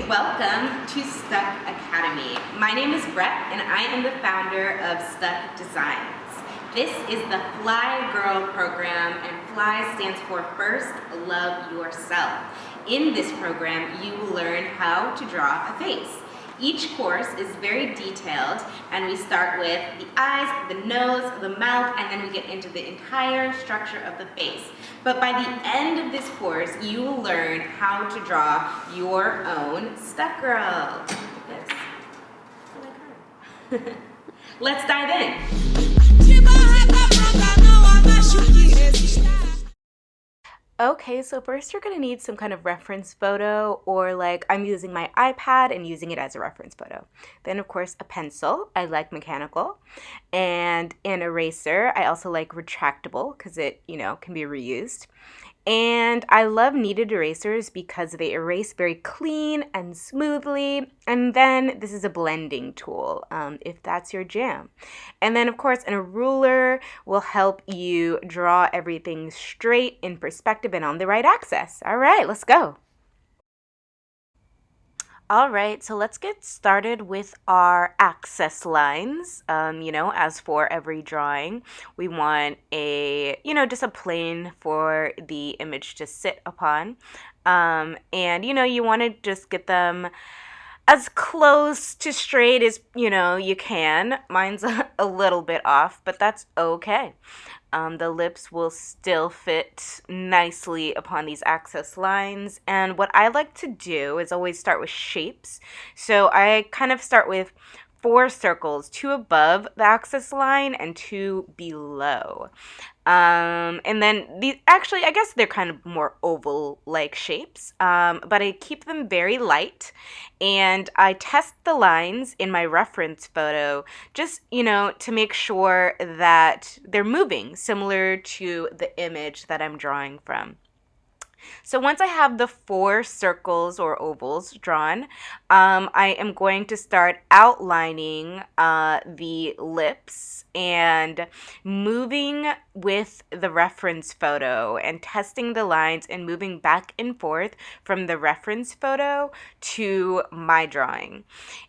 Welcome to Stuck Academy. My name is Brett and I am the founder of Stuck Designs. This is the Fly Girl program, and FLY stands for First Love Yourself. In this program, you will learn how to draw a face. Each course is very detailed, and we start with the eyes, the nose, the mouth, and then we get into the entire structure of the face. But by the end of this course, you will learn how to draw your own Stuck Girl. Yes. I like her. Let's dive in. Okay, so first you're gonna need some kind of reference photo, or like I'm using my iPad and using it as a reference photo. Then of course a pencil, I like mechanical, and an eraser. I also like retractable because it, can be reused. And I love kneaded erasers because they erase very clean and smoothly. And then this is a blending tool, if that's your jam. And then, of course, a ruler will help you draw everything straight in perspective and on the right axis. All right, let's go. All right, so let's get started with our access lines. As for every drawing, we want just a plane for the image to sit upon. You want to just get them as close to straight as, you can. Mine's a little bit off, but that's okay. The lips will still fit nicely upon these access lines. And what I like to do is always start with shapes. So I kind of start with 4 circles, 2 above the access line and 2 below. And then I guess they're kind of more oval-like shapes, but I keep them very light, and I test the lines in my reference photo just, to make sure that they're moving, similar to the image that I'm drawing from. So once I have the 4 circles or ovals drawn, I am going to start outlining the lips and moving with the reference photo and testing the lines and moving back and forth from the reference photo to my drawing.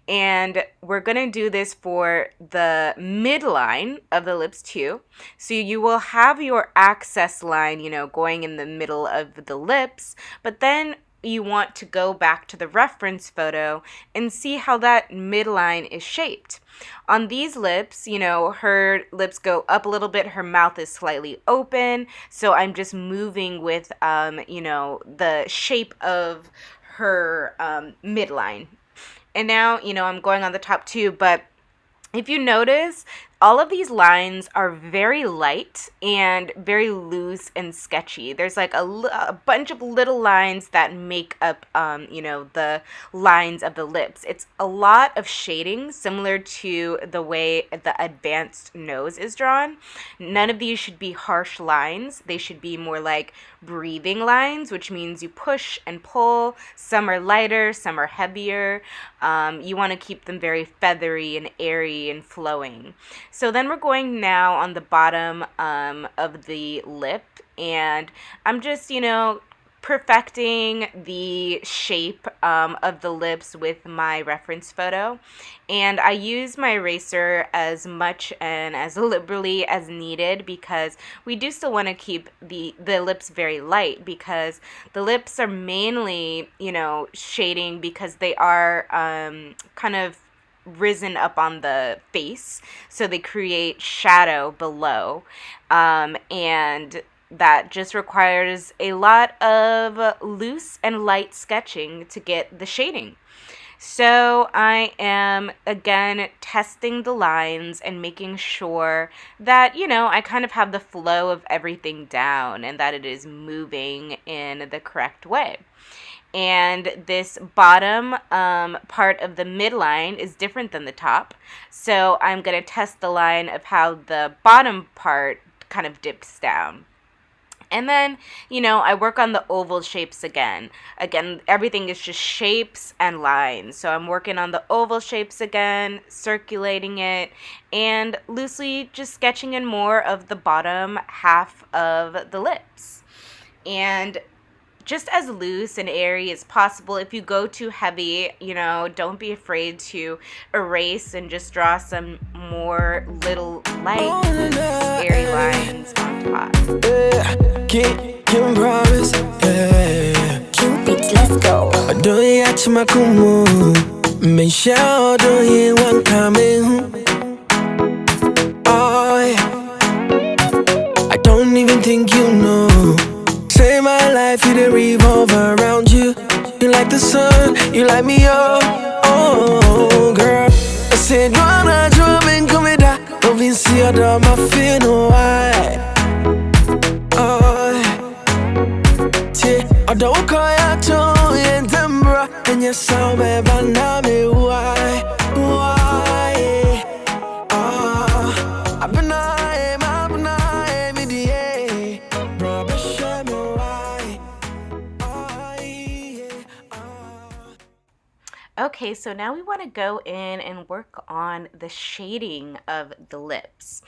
And we're going to do this for the midline of the lips too. So you will have your access line, going in the middle of the lips, but then you want to go back to the reference photo and see how that midline is shaped. On these lips, her lips go up a little bit, her mouth is slightly open, so I'm just moving with, the shape of her midline. And now, I'm going on the top too, but if you notice, all of these lines are very light and very loose and sketchy. There's like a bunch of little lines that make up, the lines of the lips. It's a lot of shading, similar to the way the advanced nose is drawn. None of these should be harsh lines. They should be more like breathing lines, which means you push and pull. Some are lighter, some are heavier. You want to keep them very feathery and airy and flowing. So then we're going now on the bottom of the lip, and I'm just, perfecting the shape of the lips with my reference photo. And I use my eraser as much and as liberally as needed because we do still want to keep the lips very light, because the lips are mainly, shading because they are kind of risen up on the face, so they create shadow below, and that just requires a lot of loose and light sketching to get the shading. So I am, again, testing the lines and making sure that, I kind of have the flow of everything down and that it is moving in the correct way. And this bottom part of the midline is different than the top. So I'm going to test the line of how the bottom part kind of dips down. And then, I work on the oval shapes again. Again, everything is just shapes and lines. So I'm working on the oval shapes again, circulating it, and loosely just sketching in more of the bottom half of the lips. And just as loose and airy as possible. If you go too heavy, don't be afraid to erase and just draw some more little light, loose, airy lines on top. Can promise, Cupid, let's go. Do you watch my kumu? Make sure do you want coming? Oh, I don't even think you know. Say my life, you didn't revolve around you. You like the sun, you light me up. Oh, girl. I said, wanna draw me, come with that. Don't even see your dog, my feel no why. I don't call you to Tembra, and you saw me, but now me why? I've been me the Bro, show me why? Okay, so now we want to go in and work on the shading of the lips,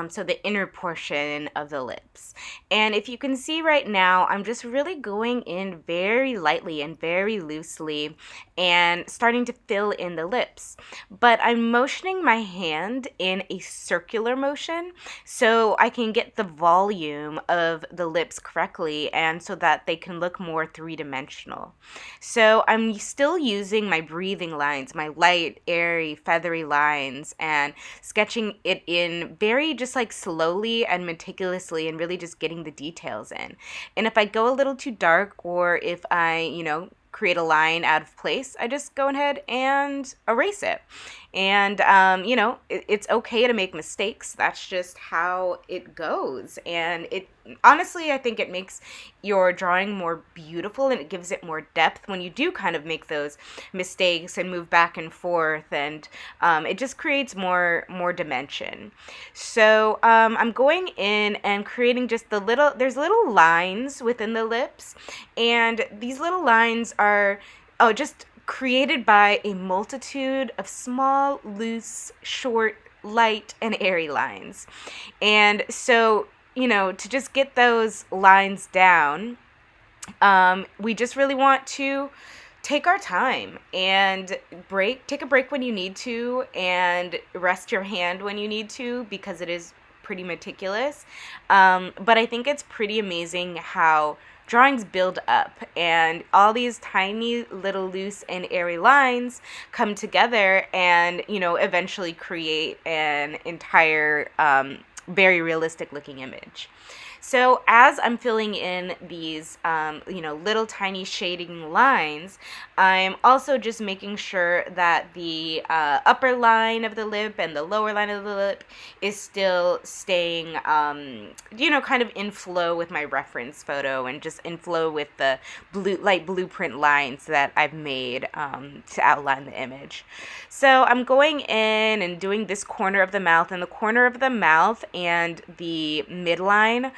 so the inner portion of the lips. And if you can see right now, I'm just really going in very lightly and very loosely and starting to fill in the lips. But I'm motioning my hand in a circular motion so I can get the volume of the lips correctly and so that they can look more three-dimensional. So I'm still using my breathing lines, my light, airy, feathery lines, and sketching it in very just like slowly and meticulously and really just getting the details in. And if I go a little too dark or if I, create a line out of place, I just go ahead and erase it. And, it's okay to make mistakes. That's just how it goes. And honestly, I think it makes your drawing more beautiful and it gives it more depth when you do kind of make those mistakes and move back and forth. And it just creates more dimension. So I'm going in and creating just there's little lines within the lips. And these little lines are just created by a multitude of small, loose, short, light, and airy lines. And so, to just get those lines down, we just really want to take our time and take a break when you need to, and rest your hand when you need to, because it is pretty meticulous. But I think it's pretty amazing how drawings build up and all these tiny little loose and airy lines come together and eventually create an entire very realistic looking image. So as I'm filling in these, little tiny shading lines, I'm also just making sure that the upper line of the lip and the lower line of the lip is still staying, kind of in flow with my reference photo and just in flow with the blueprint lines that I've made to outline the image. So I'm going in and doing this corner of the mouth, and the corner of the mouth and the midline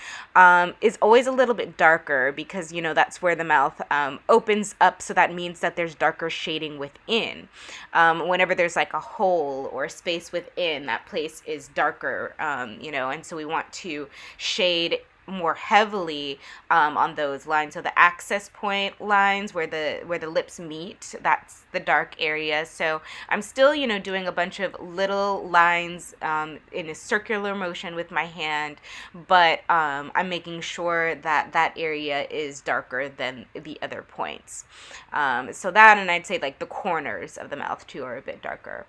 is always a little bit darker because, that's where the mouth opens up. So that means that there's darker shading within. Whenever there's like a hole or a space within, that place is darker, and so we want to shade more heavily on those lines. So the access point lines where the lips meet, that's the dark area. So I'm still, doing a bunch of little lines in a circular motion with my hand, but I'm making sure that that area is darker than the other points. So that, and I'd say like the corners of the mouth too are a bit darker.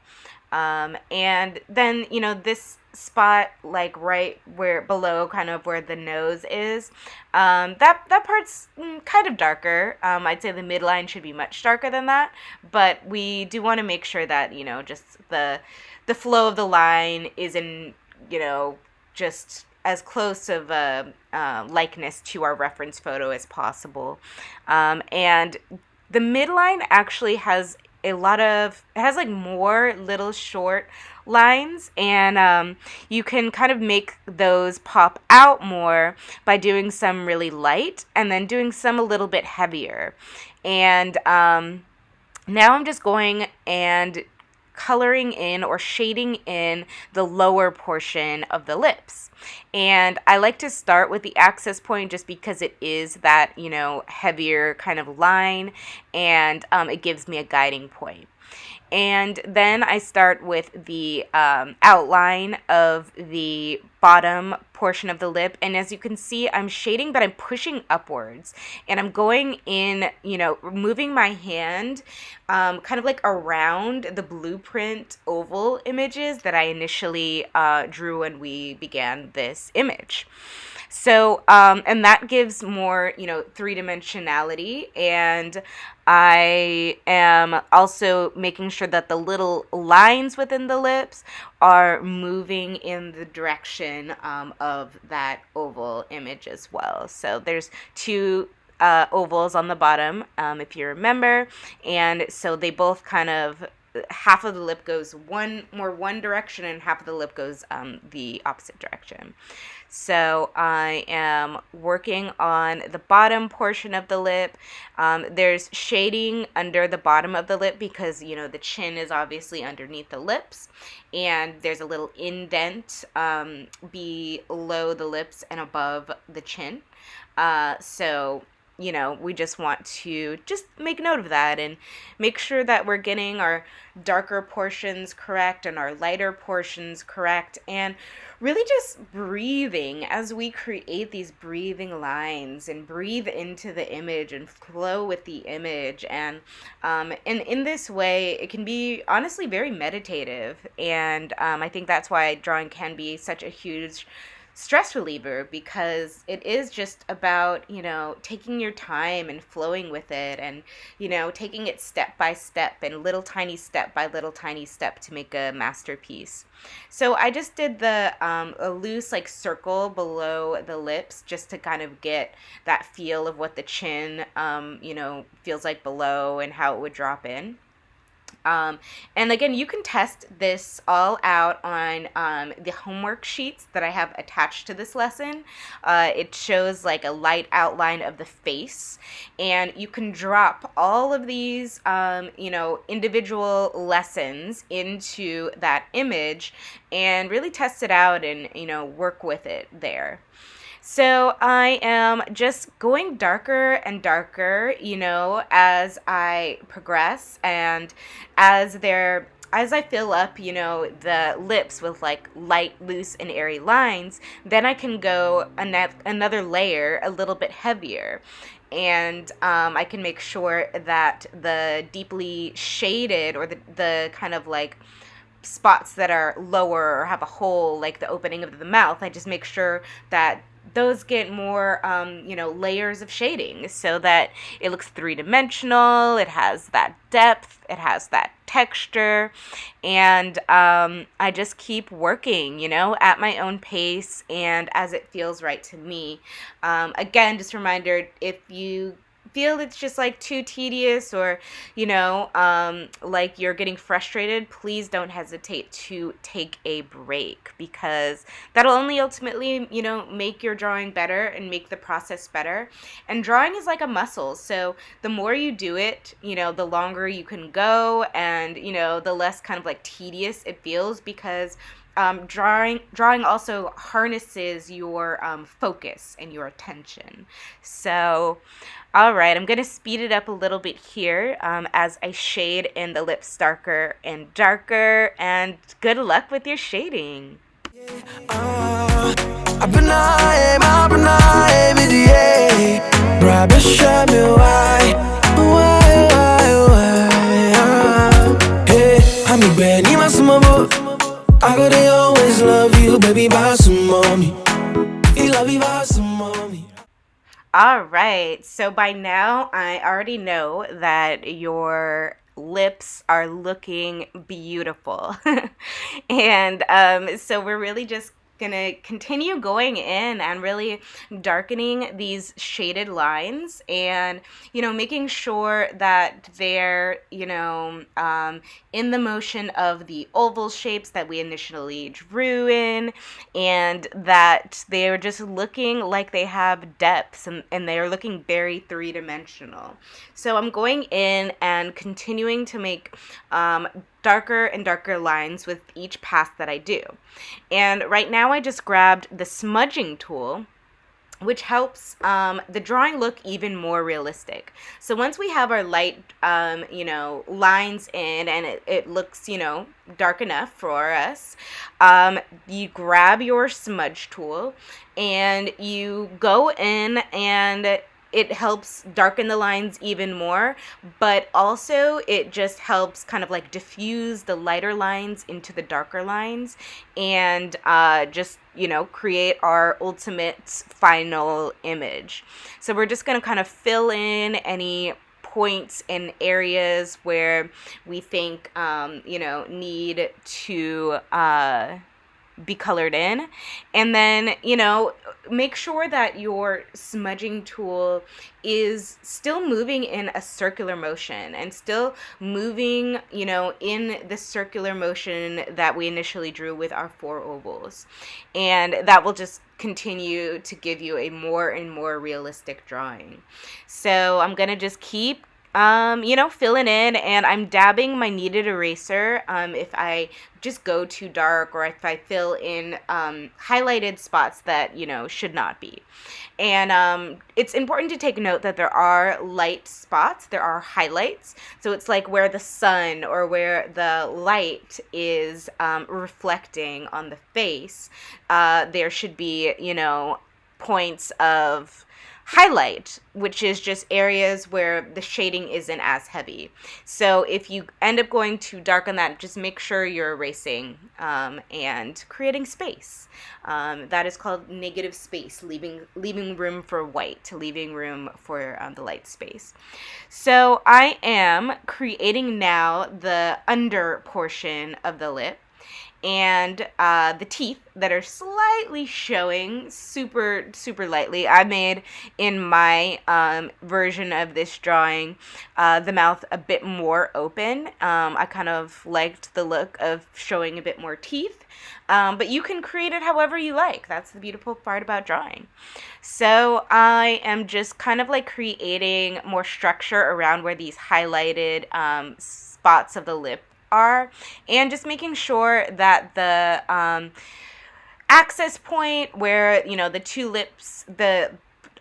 And then, this spot, like right where below kind of where the nose is, that part's kind of darker. I'd say the midline should be much darker than that, but we do want to make sure that, just the flow of the line is in, just as close of a likeness to our reference photo as possible. And the midline actually has it has like more little short lines, and you can kind of make those pop out more by doing some really light and then doing some a little bit heavier. And now I'm just going and coloring in or shading in the lower portion of the lips. And I like to start with the access point just because it is that, heavier kind of line, and it gives me a guiding point. And then I start with the outline of the bottom portion of the lip. And as you can see, I'm shading, but I'm pushing upwards. And I'm going in, moving my hand kind of like around the blueprint oval images that I initially drew when we began this image. So, and that gives more, three-dimensionality. And I am also making sure that the little lines within the lips are moving in the direction of that oval image as well. So there's two ovals on the bottom, if you remember. And so they both kind of, half of the lip goes one direction and half of the lip goes the opposite direction. So I am working on the bottom portion of the lip. There's shading under the bottom of the lip because, the chin is obviously underneath the lips. And there's a little indent below the lips and above the chin. So we just want to just make note of that and make sure that we're getting our darker portions correct and our lighter portions correct, and really just breathing as we create these breathing lines and breathe into the image and flow with the image. And in this way, it can be honestly very meditative. And I think that's why drawing can be such a huge stress reliever, because it is just about, taking your time and flowing with it, and, taking it step by step and little tiny step by little tiny step to make a masterpiece. So I just did the a loose like circle below the lips just to kind of get that feel of what the chin, feels like below and how it would drop in. And again, you can test this all out on the homework sheets that I have attached to this lesson. It shows like a light outline of the face, and you can drop all of these, individual lessons into that image and really test it out and, work with it there. So I am just going darker and darker, as I progress, and as I fill up, the lips with like light, loose, and airy lines, then I can go another layer a little bit heavier. And I can make sure that the deeply shaded, or the kind of like spots that are lower or have a hole, like the opening of the mouth, I just make sure that those get more, layers of shading so that it looks three-dimensional. It has that depth. It has that texture. And I just keep working, at my own pace and as it feels right to me. Again, just a reminder, if you feel it's just like too tedious, or like you're getting frustrated, please don't hesitate to take a break, because that'll only ultimately make your drawing better and make the process better. And drawing is like a muscle, so the more you do it, the longer you can go, and the less kind of like tedious it feels, because drawing also harnesses your focus and your attention. So all right, I'm going to speed it up a little bit here as I shade in the lips darker and darker, and good luck with your shading. I go, they always love you, baby, buy some mommy. He love you, buy some mommy. All right, so by now I already know that your lips are looking beautiful. And so we're really just gonna continue going in and really darkening these shaded lines, and making sure that they're in the motion of the oval shapes that we initially drew in, and that they're just looking like they have depths, and they're looking very three-dimensional. So I'm going in and continuing to make darker and darker lines with each pass that I do. And right now I just grabbed the smudging tool, which helps the drawing look even more realistic. So once we have our light, lines in, and it looks, dark enough for us, you grab your smudge tool and you go in, and it helps darken the lines even more, but also it just helps kind of like diffuse the lighter lines into the darker lines, and just create our ultimate final image. So we're just going to kind of fill in any points and areas where we think need to be colored in. And then, make sure that your smudging tool is still moving in a circular motion and still moving, in the circular motion that we initially drew with our 4 ovals. And that will just continue to give you a more and more realistic drawing. So I'm going to just keep filling in, and I'm dabbing my kneaded eraser if I just go too dark, or if I fill in highlighted spots that, should not be. And it's important to take note that there are light spots, there are highlights. So it's like where the sun or where the light is reflecting on the face, there should be, points of highlight, which is just areas where the shading isn't as heavy. So if you end up going too dark on that, just make sure you're erasing and creating space. That is called negative space, leaving room for white, leaving room for the light space. So I am creating now the under portion of the lip, and the teeth that are slightly showing super, super lightly. I made in my version of this drawing the mouth a bit more open. I kind of liked the look of showing a bit more teeth, but you can create it however you like. That's the beautiful part about drawing. So I am just kind of like creating more structure around where these highlighted spots of the lip are, and just making sure that the access point where the two lips, the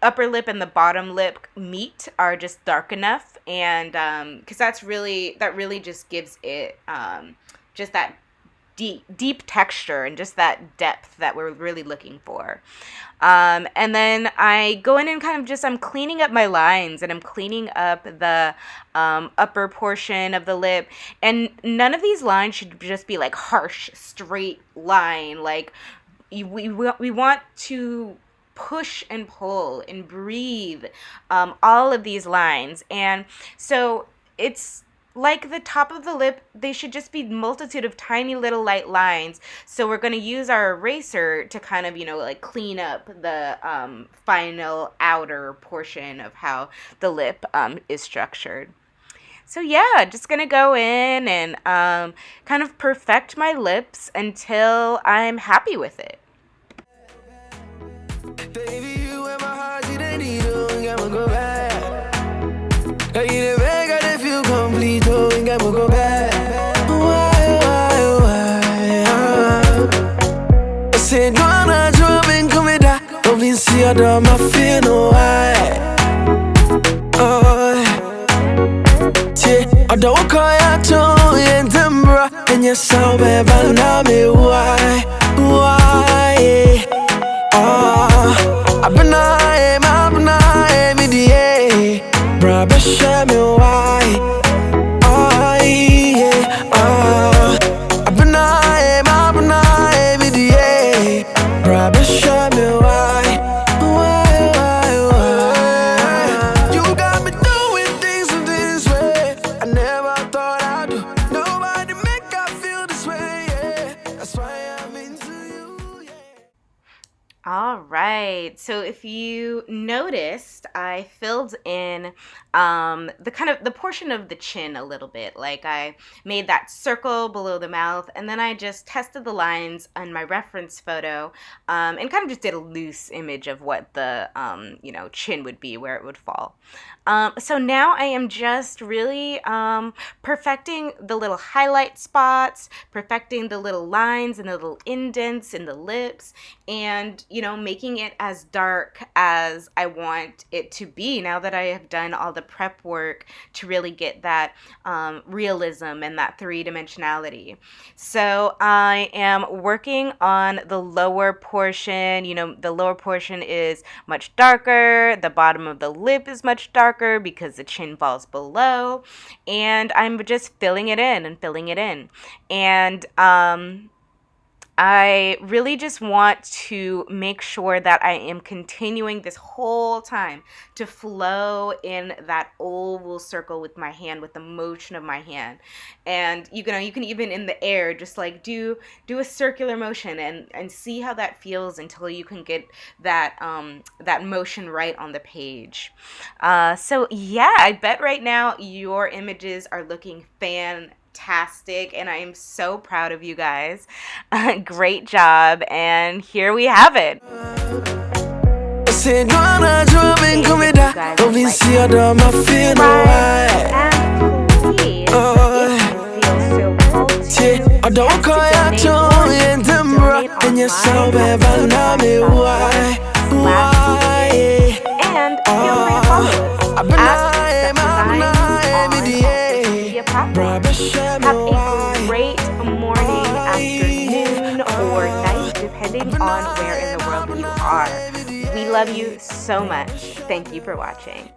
upper lip and the bottom lip, meet are just dark enough, and because that really just gives it just that deep texture and just that depth that we're really looking for. And then I go in and kind of just, I'm cleaning up my lines, and I'm cleaning up the upper portion of the lip. And none of these lines should just be like harsh, straight line. Like we want to push and pull and breathe all of these lines. And so it's like the top of the lip, they should just be multitude of tiny little light lines. So we're going to use our eraser to kind of, like clean up the final outer portion of how the lip is structured. So yeah, just going to go in and kind of perfect my lips until I'm happy with it. Baby, you and my heart, you didn't need to, I'ma go back. Hey, you the best, got to feel complete, oh, I'ma go back. Why? I said, Joanna, Joanna, come here, don't be see I don't feel no why. I don't call ya to and Dembra, and your sound, baby, now me why? I've been I me the brother, show me why. I've been I me the brother, show me why. You got me doing things in this way I never thought I'd do. Nobody make I feel this way, yeah. That's why I'm into you, yeah. All right, so if you noticed, I filled in the portion of the chin a little bit. Like I made that circle below the mouth, and then I just tested the lines on my reference photo, and kind of just did a loose image of what the chin would be, where it would fall. So now I am just really perfecting the little highlight spots, perfecting the little lines and the little indents in the lips, and, making it as dark as I want it to be now that I have done all the prep work to really get that realism and that three-dimensionality. So I am working on the lower portion. The lower portion is much darker. The bottom of the lip is much darker because the chin falls below. And I'm just filling it in and filling it in. And I really just want to make sure that I am continuing this whole time to flow in that oval circle with my hand, with the motion of my hand. And you can even in the air just like do a circular motion and see how that feels until you can get that that motion right on the page. So yeah, I bet right now your images are looking fantastic, and I am so proud of you guys. Great job, and here we have it. Say Dwana drumming come da don't be see your drum I feel no why I don't call ya to in Dembra and you sound better now me why and feel free to follow us at Have a great morning, afternoon, or night, depending on where in the world you are. We love you so much. Thank you for watching.